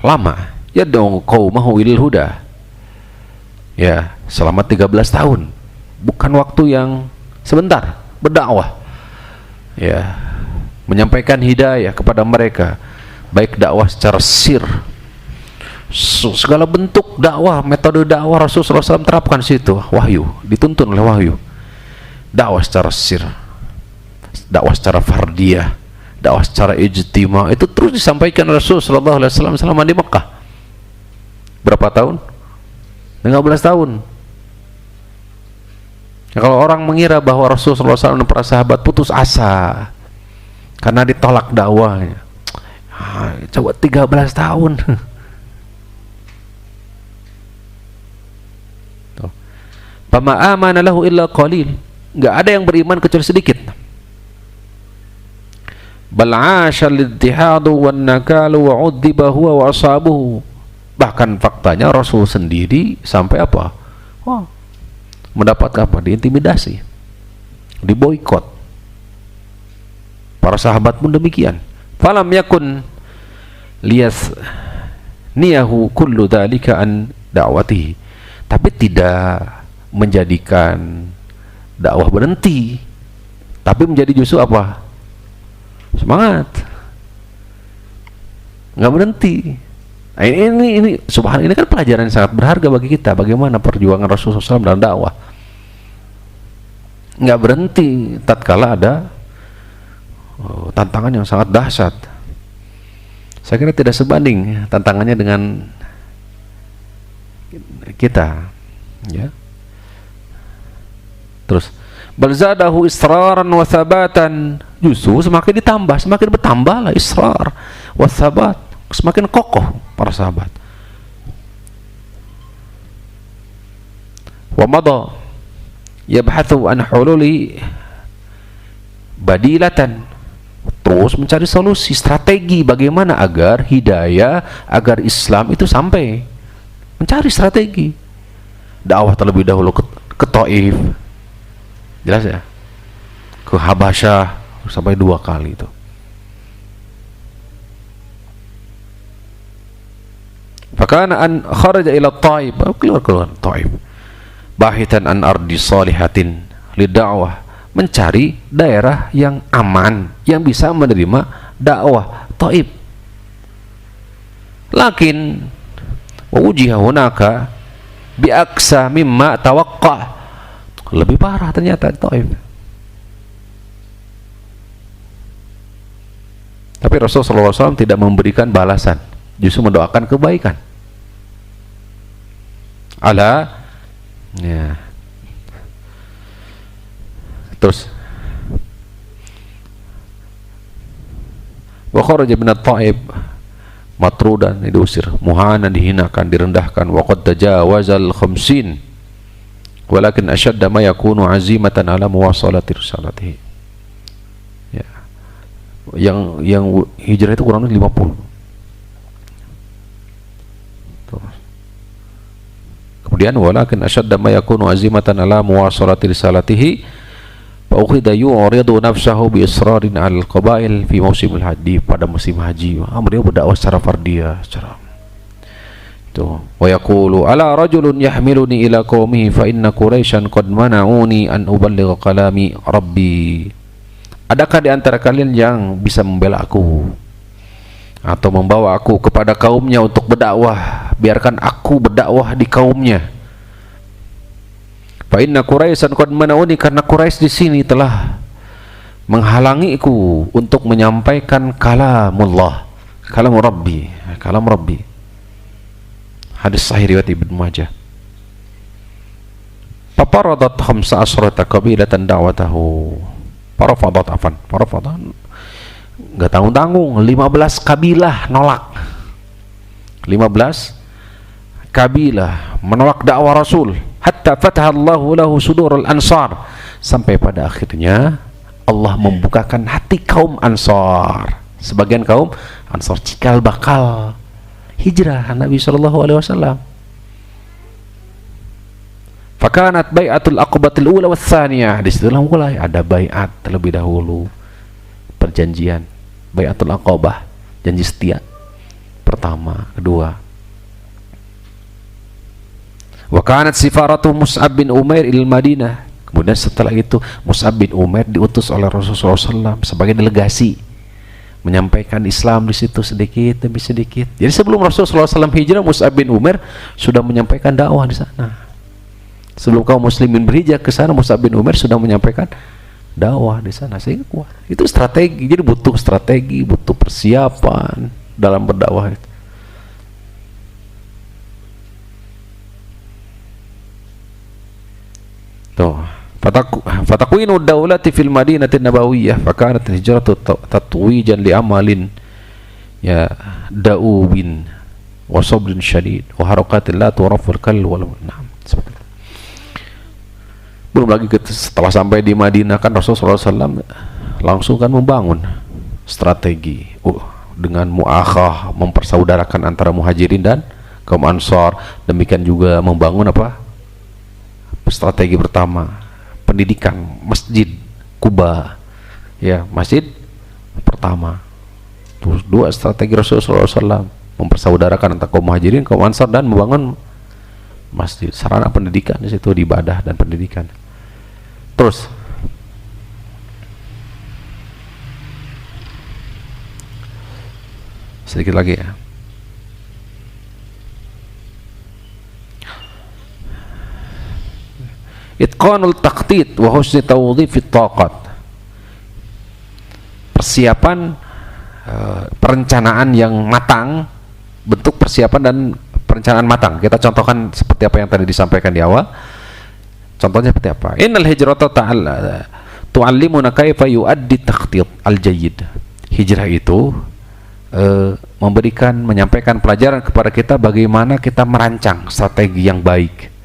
lama, yad'u qaumahu ilal huda. Ya, selama 13 tahun. Bukan waktu yang sebentar berdakwah. Ya, menyampaikan hidayah kepada mereka, baik dakwah secara sir, segala bentuk dakwah, metode dakwah Rasulullah SAW terapkan situ, wahyu, dituntun oleh wahyu. Dakwah secara sir, dakwah secara fardiyah, dakwah secara ijtima, itu terus disampaikan Rasulullah SAW selama di Mekah. Berapa tahun? 15 tahun. Ya, kalau orang mengira bahwa Rasulullah SAW dan para sahabat putus asa karena ditolak dakwahnya, coba 13 tahun. Fama amana lahu illa qalil. Enggak ada yang beriman kecuali sedikit. Bal 'asha al-ittihadu wan nakalu wa 'udhiba huwa wa ashabuhu. Bahkan faktanya Rasul sendiri sampai apa? Wah, mendapat apa? Diintimidasi, diboikot. Para sahabat pun demikian. Falam yakun liyas niyahu kullu dzalika an da'watihi. Tapi tidak menjadikan dakwah berhenti, tapi menjadi justru apa? Semangat. Enggak berhenti. Nah, ini subhanallah, ini kan pelajaran yang sangat berharga bagi kita, bagaimana perjuangan Rasulullah SAW dalam dakwah. Enggak berhenti tatkala ada tantangan yang sangat dahsyat. Saya kira tidak sebanding tantangannya dengan kita, ya. Terus balzadahu israran wa thabatan, justru semakin ditambah, semakin bertambahlah israr wa thabat, semakin kokoh para sahabat. Wa madha yabhathu an hululi badilatan, terus mencari solusi, strategi bagaimana agar hidayah, agar Islam itu sampai, mencari strategi. Dakwah terlebih dahulu ke Taif, jelas ya, ke Habasyah sampai 2 kali itu. Fakana an kharaja ila Taif, keluar Taif, bahitan an ardi salihatin lida'wah, mencari daerah yang aman yang bisa menerima dakwah. Taif Lakin wa ujiha hunaka bi aksa mimma tawaqqa, lebih parah ternyata di Taif. Tapi Rasulullah SAW tidak memberikan balasan, justru mendoakan kebaikan. Ala, ya. Terus wa kharaja min at-Taib matrudan, diusir, muhanan, dihinakan, direndahkan, wa qad tajawazal 50, walakin ashadda ma yakunu azimatan ala muwasalati risalatihi. Ya. Yang hijrah itu kurang lebih 50. Kemudian walakin ashadda ma yakunu azimatan ala muwasalati risalatihi fa ukhida yu'ridu nafsahu bi israrin al qabail fi musimil haji, pada musim haji. Beliau berdakwah secara fardiyah, secara itu. Wa yaqulu ala rajulun yahmiluni ila qaumihi fa inna quraisyan qad mana'uni an uballigha kalami rabbi. Adakah di antara kalian yang bisa membela aku atau membawa aku kepada kaumnya untuk berdakwah? Biarkan aku berdakwah di kaumnya. Fa inna Quraisyan qad mana'uni, karena Quraisy di sini telah menghalangiku untuk menyampaikan kalamullah, kalam Rabbi, kalam Rabbi. Hadis sahih riwayat Ibnu Majah. Paparadat 15 qabilatan da'watahu. Parafadat enggak tanggung-tanggung, 15 kabilah nolak. 15 kabilah menolak dakwah Rasul. Hatta fatahallahu lahu sudurul ansar, sampai pada akhirnya Allah membukakan hati kaum Ansar. Sebagian kaum Ansar cikal bakal hijrah Nabi SAW. Fakanat bai'atul aqbatil ula wa tsaniyah, disitulah mulai ada bai'at terlebih dahulu, perjanjian bai'atul aqabah, janji setia pertama, kedua. Wa kanat sifaratu Mus'ab bin Umair il Madinah, kemudian setelah itu Mus'ab bin Umair diutus oleh Rasulullah SAW sebagai delegasi menyampaikan Islam di situ sedikit demi sedikit. Jadi sebelum Rasulullah SAW hijrah, Mus'ab bin Umair sudah menyampaikan dakwah di sana. Sebelum kaum muslimin berhijrah ke sana, Mus'ab bin Umair sudah menyampaikan dakwah di sana, sehingga kuat. Itu strategi. Jadi butuh strategi, butuh persiapan dalam berdakwah itu. Tuh, fatakwinu daulati fil madinati nabawiyah, fakanat hijratu tatwijan li amalin ya da'ubin wa sabrin syadid wa harakatin la turaful kal wal na'am. Belum lagi setelah sampai di Madinah kan Rasulullah SAW langsung kan membangun strategi dengan muakhah, mempersaudarakan antara muhajirin dan kaum Ansar. Demikian juga membangun apa? Strategi pertama, pendidikan, Masjid Kuba, ya, masjid pertama. Terus dua strategi Rasulullah SAW, mempersaudarakan antara kaum muhajirin, kaum Ansar, dan membangun masjid, sarana pendidikan di situ, di ibadah dan pendidikan. Terus sedikit lagi ya. Itqanul taqtid wa husni tawdhifit taqat, persiapan perencanaan yang matang, bentuk persiapan dan perencanaan matang. Kita contohkan seperti apa yang tadi disampaikan di awal. Contohnya seperti apa? Innal hijrata ta'ala tu'allimuna kaifa yu'addi taqtid al-jayyid. Hijrah itu menyampaikan pelajaran kepada kita bagaimana kita merancang strategi yang baik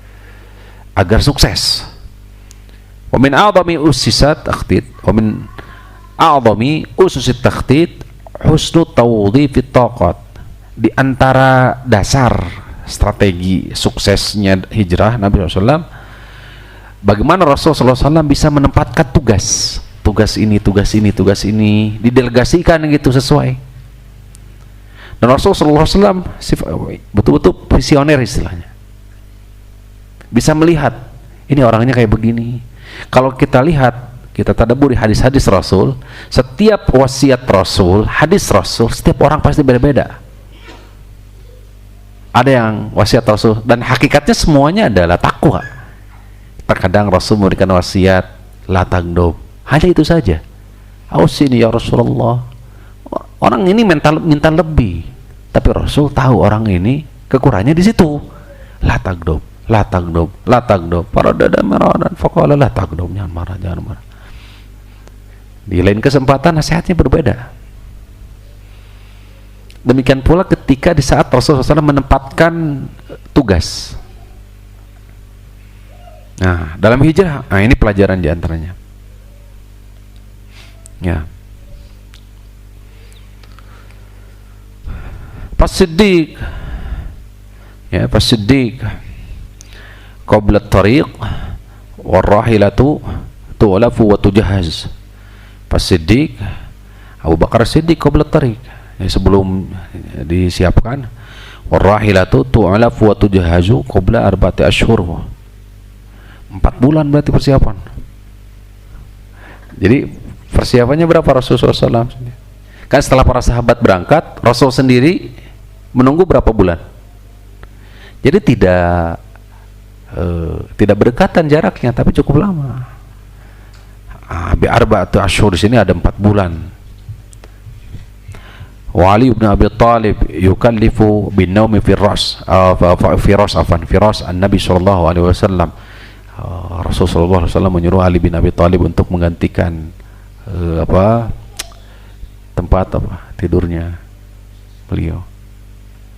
agar sukses. Wa min a'dhami ussisat taqtid, wa min a'dhami ususit taqtid husnu tawdhifit taqat. Di antara dasar strategi suksesnya hijrah Nabi SAW, bagaimana Rasulullah SAW bisa menempatkan tugas ini didelegasikan gitu sesuai. Dan Rasulullah SAW betul-betul visioner istilahnya, bisa melihat ini orangnya kayak begini. Kalau kita lihat, kita tadabburi hadis-hadis Rasul, setiap wasiat Rasul, hadis Rasul, setiap orang pasti beda-beda. ada yang wasiat Rasul dan hakikatnya semuanya adalah takwa. Terkadang Rasul memberikan wasiat la tagdob, hanya itu saja. Ausini ya Rasulullah. Orang ini minta lebih, tapi Rasul tahu orang ini kekurangannya di situ. La tagdob, la tagdob, la tagdob. Para dada marah dan faqala la tagdob, jangan marah, jangan marah. Di lain kesempatan nasihatnya berbeda. Demikian pula ketika di saat Rasulullah SAW menempatkan tugas. Nah, dalam hijrah, nah ini pelajaran diantaranya. Ya. Pas-siddiq, ya pas-siddiq, qabla at-tariq, war-rahilatu tu'lafu wa tujahhaz. Pas-siddiq, Abu Bakar Siddiq qabla at-tariq. Sebelum disiapkan, warahilatu tu'alaf wa tujahazu qabla 4 ashhur. 4 bulan berarti persiapan. Jadi persiapannya berapa Rasulullah SAW? Kan setelah para sahabat berangkat, Rasul sendiri menunggu berapa bulan? Jadi tidak berdekatan jaraknya, tapi cukup lama. Bi 4 ashhur, di sini ada 4 bulan. Wa Ali bin Abi Thalib yukallifu bin naumi fi ras an-Nabi sallallahu alaihi wasallam. Rasulullah SAW menyuruh Ali bin Abi Thalib untuk menggantikan tempat tidurnya beliau.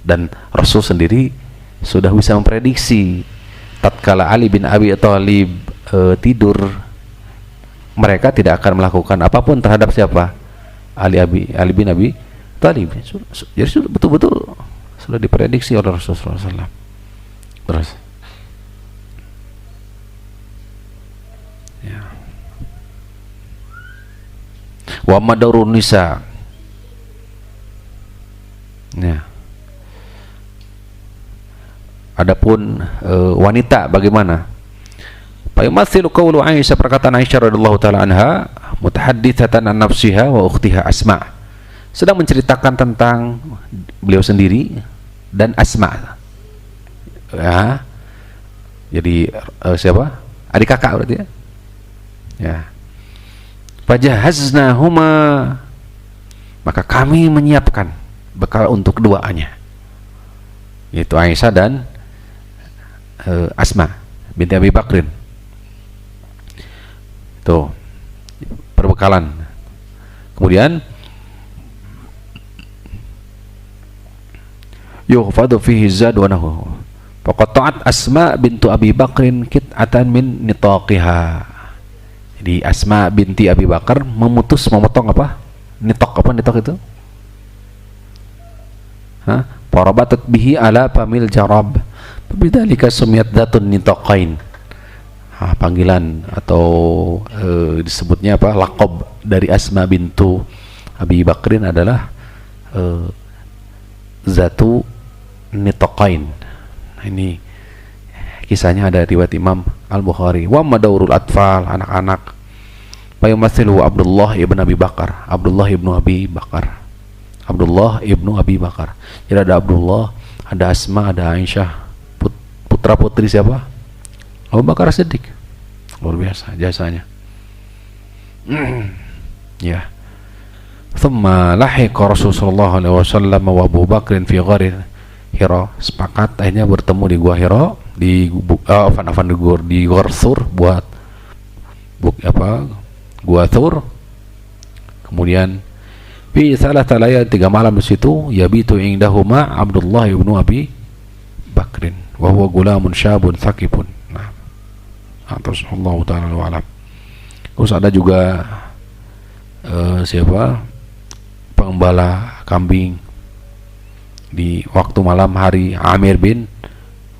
Dan Rasul sendiri sudah bisa memprediksi tatkala Ali bin Abi Thalib tidur, mereka tidak akan melakukan apapun terhadap siapa? Ali bin Abi Thalib. Jadi sudah betul-betul sudah diprediksi oleh Rasulullah SAW. Terus, ya. Wa madarun nisa. Ya. Adapun wanita bagaimana? Fa yumathilu qawlu Aisyah, perkataan Aisyah radhiyallahu taala anha, mutahadditsatan an nafsiha wa ukhtiha Asma', sedang menceritakan tentang beliau sendiri dan Asma. Ya. Jadi siapa? Adik kakak berarti ya. Ya. Fajahaznahuma, maka kami menyiapkan bekal untuk keduanya, yaitu Aisyah dan Asma binti Abi Bakrin. Tuh perbekalan. Kemudian yuhfadu fihi zad wa nahu. Faqata'at Asma bintu Abi Bakrin kit'atan min nitaqiha. Jadi Asma binti Abi Bakar memotong apa? Nitok itu? Farabatat bihi ala famil jarab. Bidzalika sumiyat dzatun nitaqain. Panggilan atau disebutnya apa? Laqab dari Asma bintu Abi Bakrin adalah zatu nitaqain. Nah, ini kisahnya ada riwayat Imam Al-Bukhari. Wa madaurul atfal, anak-anak. Fayumathilu Abdullah ibn Abi Bakar. Abdullah ibnu Abi Bakar. Jadi ada Abdullah, ada Asma, ada Aisyah. Putra putri siapa? Abu Bakar Siddiq. Luar biasa jasanya. Ya. Thumma lahiqa Rasulullah sallallahu alaihi wasallam wa Abu Bakrin fi gharir Hira. Sepakat akhirnya bertemu di gua Hira, di Ghar Thur, buat gua Thur. Kemudian fi thalatha layal, 3 malam di situ, yabitu indahuma Abdullah ibnu Abi Bakrin wa huwa gulamun syabun thaqifun. Nah, terus Allah taala alam. Terus ada juga siapa? Pengembala kambing di waktu malam hari, Amir bin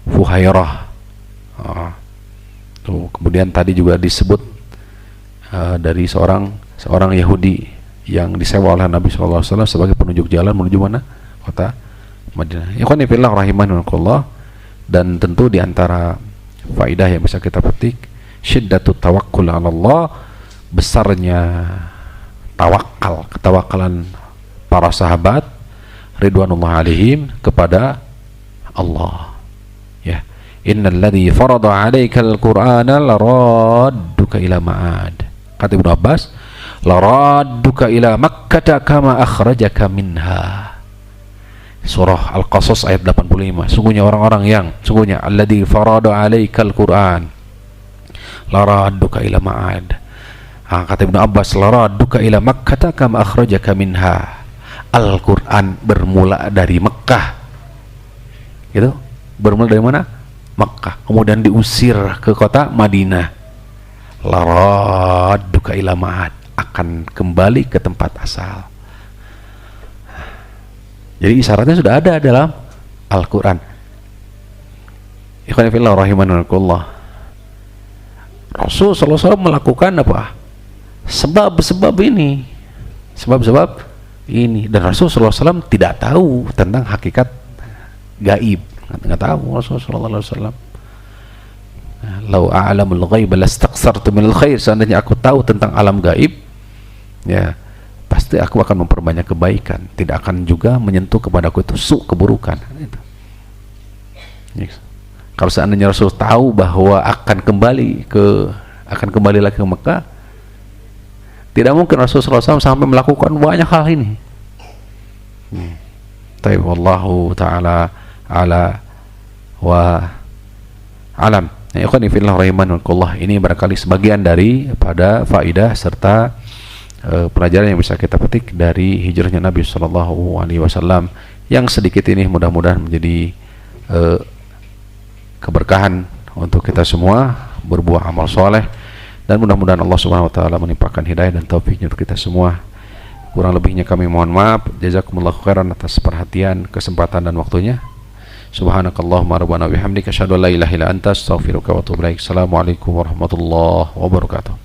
Fuhairah. Tuh, kemudian tadi juga disebut dari seorang Yahudi yang disewa oleh Nabi SAW sebagai penunjuk jalan menuju mana? Kota Madinah. Ikhwani fillah rahimakumullah. Dan tentu diantara faidah yang bisa kita petik, syiddatut tawakkul 'ala Allah, besarnya ketawakalan para sahabat ridwanullah alaihim kepada Allah. Ya, innal ladzi farada 'alaikal qur'ana laradduka ila ma'ad. Kata Ibnu Abbas, laradduka ila Makkah kama akhrajaka minha. Surah Al-Qasas ayat 85. Sungguhnya orang-orang yang alladzi farada 'alaikal qur'an laradduka ila ma'ad. Kata Ibnu Abbas, laradduka ila Makkah kama akhrajaka minha. Al-Qur'an bermula dari Mekah. Gitu. Bermula dari mana? Makkah, kemudian diusir ke kota Madinah. Laradduka ila ma'ad, akan kembali ke tempat asal. Jadi isyaratnya sudah ada dalam Al-Quran. Ikhwan fillah rahimanallah. Rasul sallallahu alaihi wasallam melakukan apa? Sebab-sebab ini. Sebab-sebab ini, dan Rasul sallallahu alaihi wasallam tidak tahu tentang hakikat gaib. Nggak tahu Rasulullah sallallahu alaihi wasallam. Lau a'lamul ghaib lastaqsartu minal khair. Seandainya aku tahu tentang alam gaib, ya pasti aku akan memperbanyak kebaikan, tidak akan juga menyentuh kepadaku itu keburukan. Itu. Yes. Kalau seandainya Rasul tahu bahwa akan kembali lagi ke Mekah, tidak mungkin Rasulullah SAW sampai melakukan banyak hal ini. Tapi wallahu ta'ala ala wa alam. Ya, ikhwan fillah rahimanallah, ini barangkali sebagian dari pada faidah serta pelajaran yang bisa kita petik dari hijrahnya Nabi Shallallahu Alaihi Wasallam, yang sedikit ini mudah-mudahan menjadi keberkahan untuk kita semua, berbuah amal soleh, dan mudah-mudahan Allah Subhanahu Wa Taala menimpakan hidayah dan taufiknya untuk kita semua. Kurang lebihnya kami mohon maaf. Jazakumullahu khairan atas perhatian, kesempatan dan waktunya. Subhanakallahumma rabbana bihamdika asyhadu an la ilaha illa anta astaghfiruka wa atubu ilaik. Assalamualaikum warahmatullahi wabarakatuh.